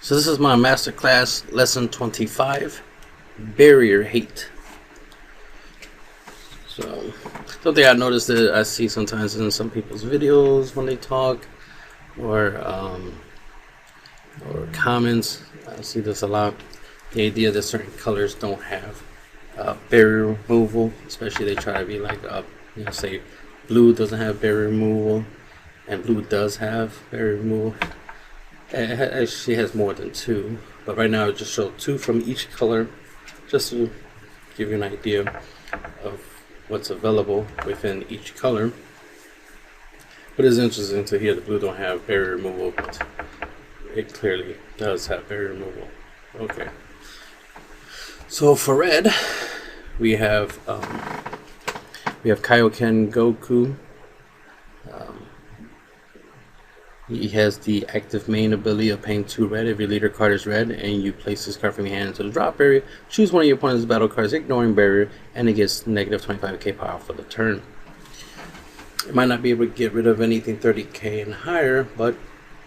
So this is my masterclass lesson 25, barrier hate. So something I noticed that I see sometimes in some people's videos when they talk, or comments. I see this a lot. The idea that certain colors don't have barrier removal, especially they try to be like, say blue doesn't have barrier removal, and blue does have barrier removal. It actually has more than two, but right now I just show two from each color, just to give you an idea of what's available within each color. But it's interesting to hear the blue don't have barrier removal, but it clearly does have barrier removal. Okay. So for red, we have Kaioken Goku. He has the active main ability of paying 2 red if your leader card is red and you place this card from your hand into the drop area. Choose one of your opponent's battle cards, ignoring barrier, and it gets negative 25k power for the turn. It might not be able to get rid of anything 30k and higher, but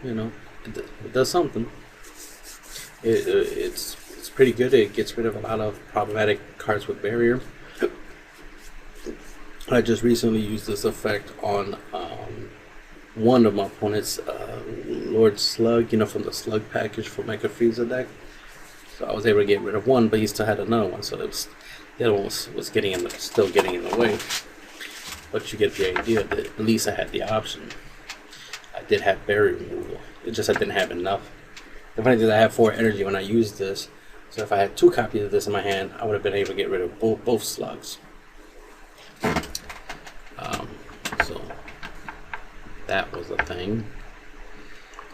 you know, it does something. It's pretty good. It gets rid of a lot of problematic cards with barrier. I just recently used this effect on one of my opponents, Lord Slug, from the Slug package for MicroRecords deck. So I was able to get rid of one, but he still had another one, so the other one was still getting in the way. But you get the idea that at least I had the option. I did have barrier removal. It just I didn't have enough. The funny thing is I have 4 energy when I used this, so if I had 2 copies of this in my hand, I would have been able to get rid of both slugs. So that was a thing.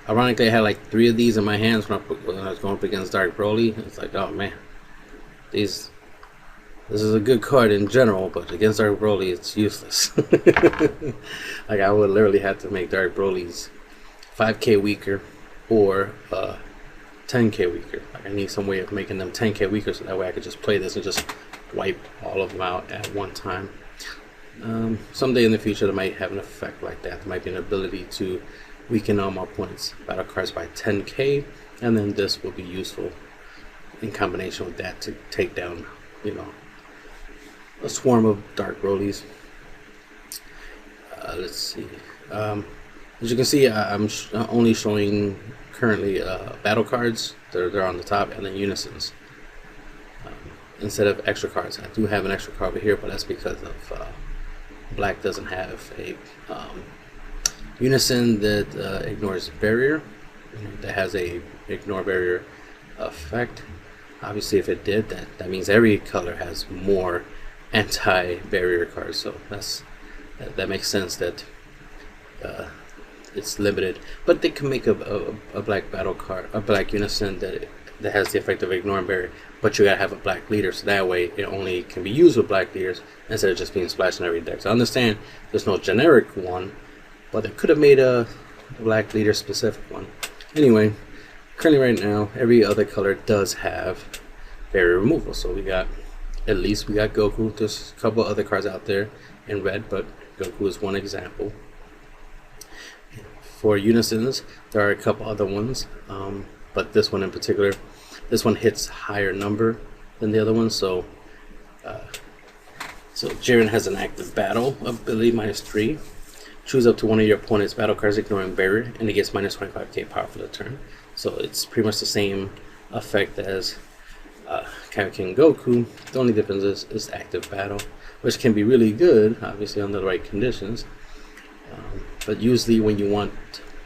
Ironically, I had like 3 of these in my hands when I was going up against Dark Broly. It's like, oh man, this is a good card in general, but against Dark Broly, it's useless. Like I would literally have to make Dark Broly's 5k weaker or 10k weaker. Like I need some way of making them 10k weaker, so that way I could just play this and just wipe all of them out at one time. Someday in the future, they might have an effect like that. There might be an ability to weaken all my opponent's battle cards by 10k, and then this will be useful in combination with that to take down, a swarm of Dark Brolys. Let's see. As you can see, I'm only showing currently battle cards. They're on the top, and then unisons instead of extra cards. I do have an extra card over here, but that's because of black doesn't have a unison that ignores barrier, that has a ignore barrier effect. Obviously, if it did, that means every color has more anti-barrier cards. So that makes sense that it's limited. But they can make a black battle card, a black unison that has the effect of ignoring barrier. But you gotta have a black leader, so that way it only can be used with black leaders instead of just being splashed in every deck. So I understand there's no generic one, but they could have made a black leader specific one. Anyway, currently right now, every other color does have barrier removal. So we got Goku. There's a couple other cards out there in red, but Goku is one example. For unisons, there are a couple other ones, but this one in particular, this one hits higher number than the other one. So Jiren has an active battle ability -3. Choose up to one of your opponent's battle cards ignoring barrier, and it gets -25k power for the turn. So it's pretty much the same effect as Kaioken Goku. The only difference is active battle, which can be really good, obviously under the right conditions. But usually when you want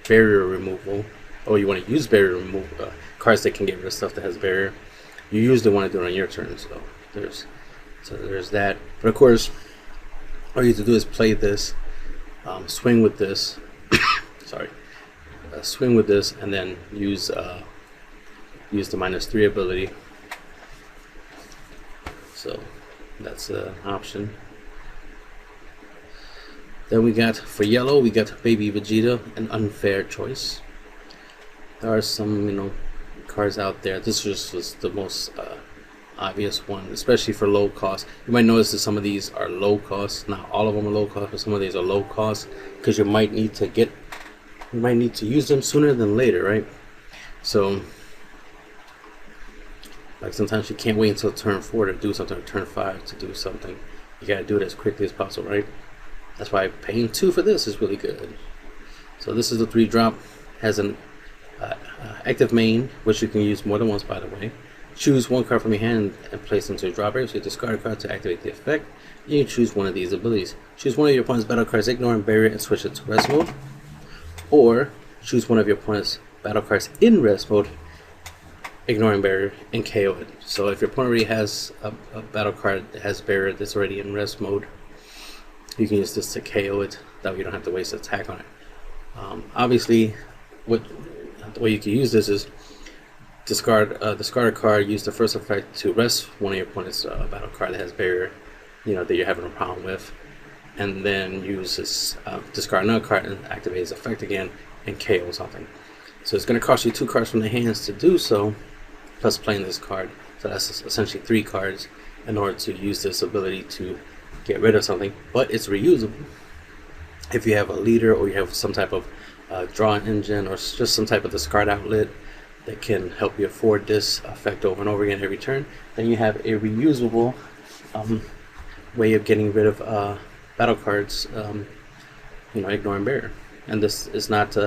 barrier removal, or you want to use barrier removal, cards that can get rid of stuff that has barrier, you usually want to do it on your turn. So there's that. But of course, all you have to do is play this, swing with this, swing with this, and then use the -3 ability. So that's an option. Then we got, for yellow, we got Baby Vegeta, an unfair choice. There are some, cards out there. This was the most obvious one, especially for low cost. You might notice that some of these are low cost. Not all of them are low cost, but some of these are low cost because you might need to use them sooner than later, right? So Like sometimes you can't wait until turn 4 to do something, or turn 5 to do something. You gotta do it as quickly as possible, right? That's why paying 2 for this is really good. So this is the 3-drop, has an active main, which you can use more than once, by the way. Choose one card from your hand and place into your drop area. So you discard a card to activate the effect. You can choose one of these abilities. Choose one of your opponent's battle cards, ignore and barrier, and switch it to rest mode. Or choose one of your opponent's battle cards in rest mode, ignoring barrier, and KO it. So if your opponent already has a battle card that has barrier that's already in rest mode, you can use this to KO it. That way you don't have to waste attack on it. Obviously, the way you can use this is discard a card, use the first effect to rest one of your opponent's battle card that has barrier, that you're having a problem with, and then use this discard another card and activate his effect again and KO something. So it's going to cost you 2 cards from the hands to do so, plus playing this card. So that's essentially 3 cards in order to use this ability to get rid of something, but it's reusable. If you have a leader, or you have some type of draw engine, or just some type of discard outlet that can help you afford this effect over and over again every turn, then you have a reusable way of getting rid of battle cards, ignoring barrier. And this is not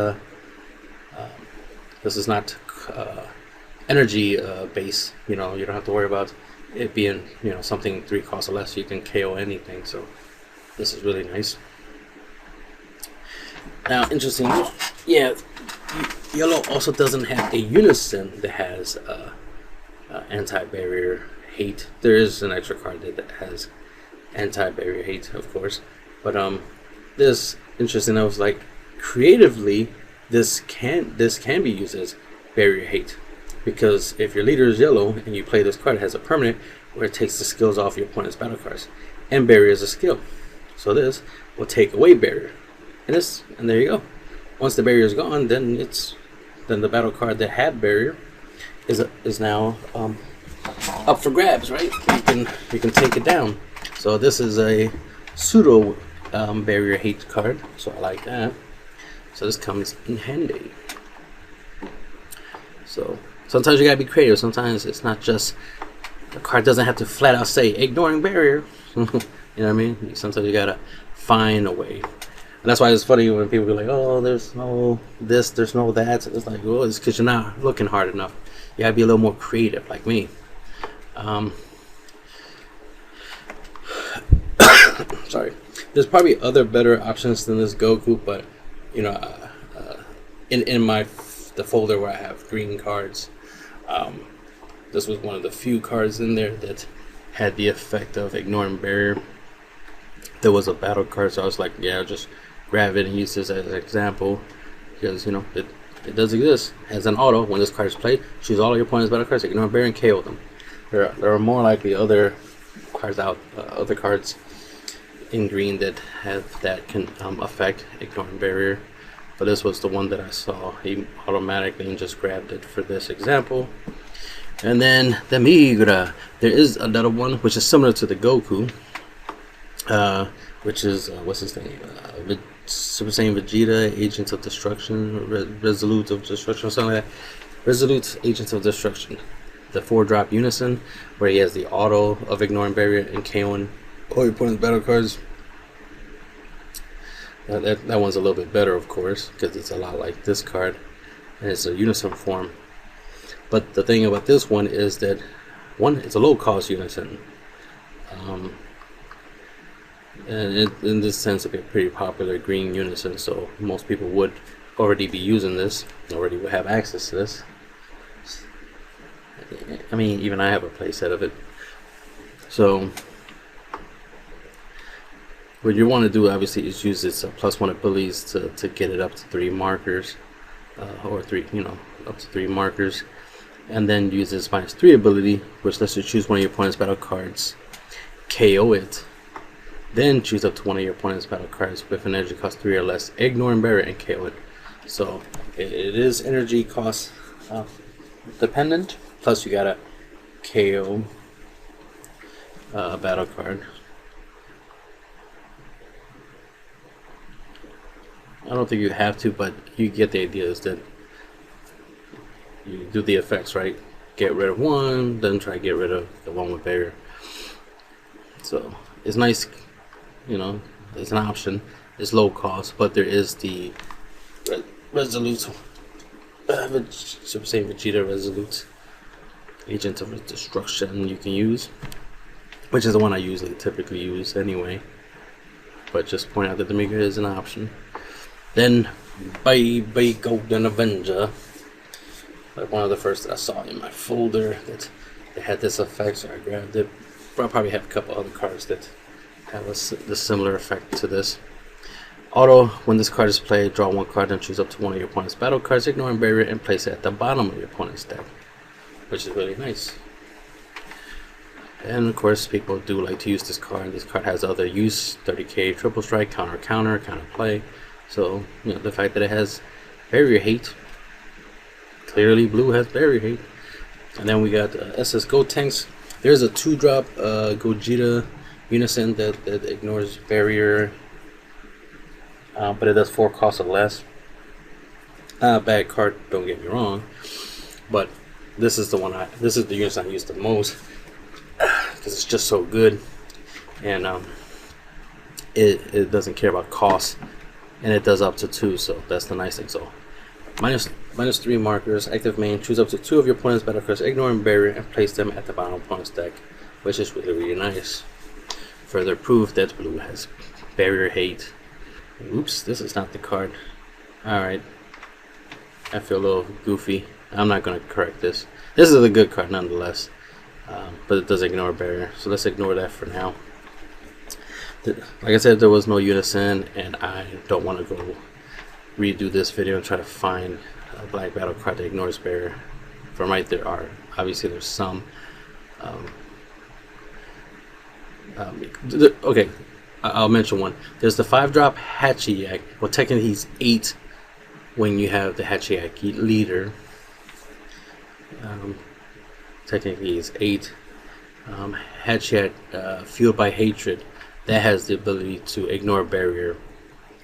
energy base. You don't have to worry about it being something 3 costs or less. You can KO anything. So this is really nice. Now, interesting, yeah, yellow also doesn't have a unison that has anti-barrier hate. There is an extra card that has anti-barrier hate, of course, but this interesting. I was like, creatively, this can be used as barrier hate, because if your leader is yellow and you play this card, it has a permanent where it takes the skills off your opponent's battle cards, and barrier is a skill, so this will take away barrier. And there you go. Once the barrier is gone, then the battle card that had barrier is now up for grabs, right? You can take it down. So this is a pseudo barrier hate card, so I like that. So this comes in handy. So sometimes you gotta be creative. Sometimes it's not just, the card doesn't have to flat out say ignoring barrier. You know what I mean? Sometimes you gotta find a way. And that's why it's funny when people be like, oh, there's no this, there's no that. It's like, well, it's because you're not looking hard enough. You gotta be a little more creative, like me. Sorry. There's probably other better options than this Goku, but in the folder where I have green cards, this was one of the few cards in there that had the effect of ignoring barrier. There was a battle card, so I was like, yeah, I'll just grab it and use this as an example, because it does exist as an auto. When this card is played, choose all of your opponent's battle cards, ignore barrier, and KO them. There are more likely other cards other cards in green that can affect ignoring barrier, but this was the one that I saw automatically and just grabbed it for this example. And then the Migra, there is another one which is similar to the Goku, which is what's his name, Super Saiyan Vegeta, Agents of Destruction, Resolute of Destruction, or something like that. Resolute Agents of Destruction, the 4-drop unison, where he has the auto of ignoring barrier and KOing all your opponent's battle cards. That one's a little bit better, of course, because it's a lot like this card, and it's a unison form. But the thing about this one is that it's a low cost unison, and in this tends to be a pretty popular green unison, so most people would already be using this, already would have access to this. I mean, even I have a playset of it. So what you want to do, obviously, is use its +1 abilities to get it up to 3 markers, or up to 3 markers, and then use its -3 ability, which lets you choose one of your opponent's battle cards, KO it, then choose up to one of your opponent's battle cards with an energy cost 3 or less, ignore and barrier, and KO it. So it is energy cost dependent, plus you gotta KO a battle card. I don't think you have to, but you get the idea, is that you do the effects, right? get rid of one, then try to get rid of the one with barrier. So it's nice, you know, it's an option. It's low cost, but there is the Resolute, Vegeta Resolute Agent of Destruction you can use, which is the one I usually typically use anyway. But just point out that the Mega is an option. Then Baby Golden Avenger, like one of the first that I saw in my folder that had this effect, so I grabbed it. I'll probably have a couple other cards that have the similar effect to this. Auto, when this card is played, draw one card and choose up to one of your opponent's battle cards, ignoring barrier, and place it at the bottom of your opponent's deck, which is really nice. And of course, people do like to use this card. This card has other use: 30k, triple strike, counter, counter play. So, you know, the fact that it has barrier hate, clearly blue has barrier hate. And then we got SS Gotenks. There's a 2-drop Gogeta Unison that ignores barrier. But it does 4 costs or less. Bad card, don't get me wrong, but this is the one this is the unison I use the most because it's just so good, and it doesn't care about cost, and it does up to 2, so that's the nice thing. So minus 3 markers, active main, choose up to 2 of your opponent's battle cards, ignoring barrier, and place them at the bottom of opponent's deck, which is really nice. Further proof that blue has barrier hate. Oops, this is not the card. Alright. I feel a little goofy. I'm not going to correct this. This is a good card nonetheless. But it does ignore barrier. So let's ignore that for now. Like I said, there was no unison, and I don't want to go redo this video and try to find a black battle card that ignores barrier. From right there are. Obviously there's some. Okay. I'll mention one. There's the 5-drop Hachiyak. Well, technically he's 8 when you have the Hachiyak leader. Technically he's 8. Hachiyak, fueled by hatred, that has the ability to ignore barrier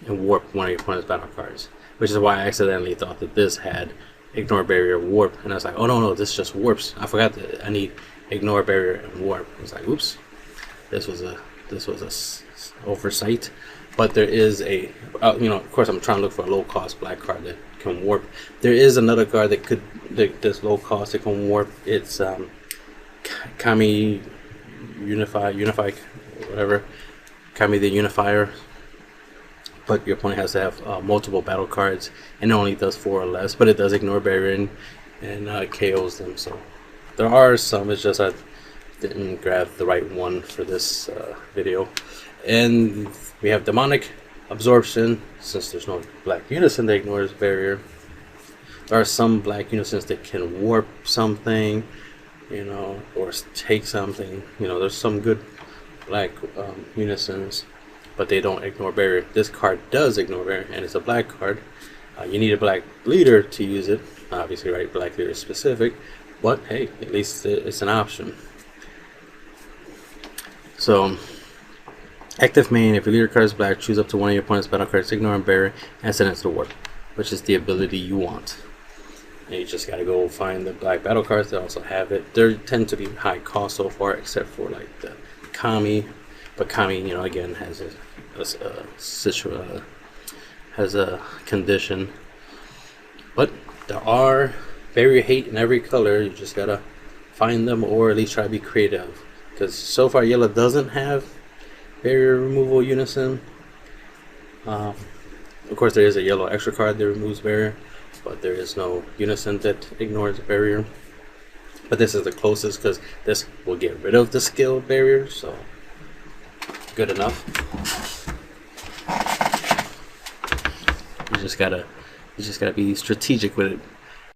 and warp one of your opponent's battle cards. Which is why I accidentally thought that this had ignore barrier, warp, and I was like, oh no, this just warps. I forgot that I need ignore barrier and warp. I was like, oops, this was a oversight. But there is a you know, of course I'm trying to look for a low cost black card that can warp. There is another card that's low cost that can warp. It's Kami Unify whatever, Kami the Unifier, but your opponent has to have multiple battle cards, and it only does 4 or less, but it does ignore barrier and KOs them. So there are some, it's just I didn't grab the right one for this video. And we have Demonic Absorption. Since there's no black unison that ignores barrier, there are some black unisons that can warp something, you know, or take something. You know, there's some good black unisons, but they don't ignore barrier. This card does ignore barrier, and it's a black card. You need a black leader to use it, obviously, right? Black leader is specific, but hey, at least it's an option. So, active main, if your leader card is black, choose up to one of your opponent's battle cards, ignore and barrier, and send it to warp, which is the ability you want. And you just gotta go find the black battle cards that also have it. They tend to be high cost so far, except for like the Kami. But Kami, you know, again has a condition. But there are barrier hate in every color. You just gotta find them, or at least try to be creative. Because so far yellow doesn't have barrier removal unison. Of course there is a yellow extra card that removes barrier, but there is no unison that ignores barrier. But this is the closest, because this will get rid of the skill barrier, so good enough. You just gotta be strategic with it.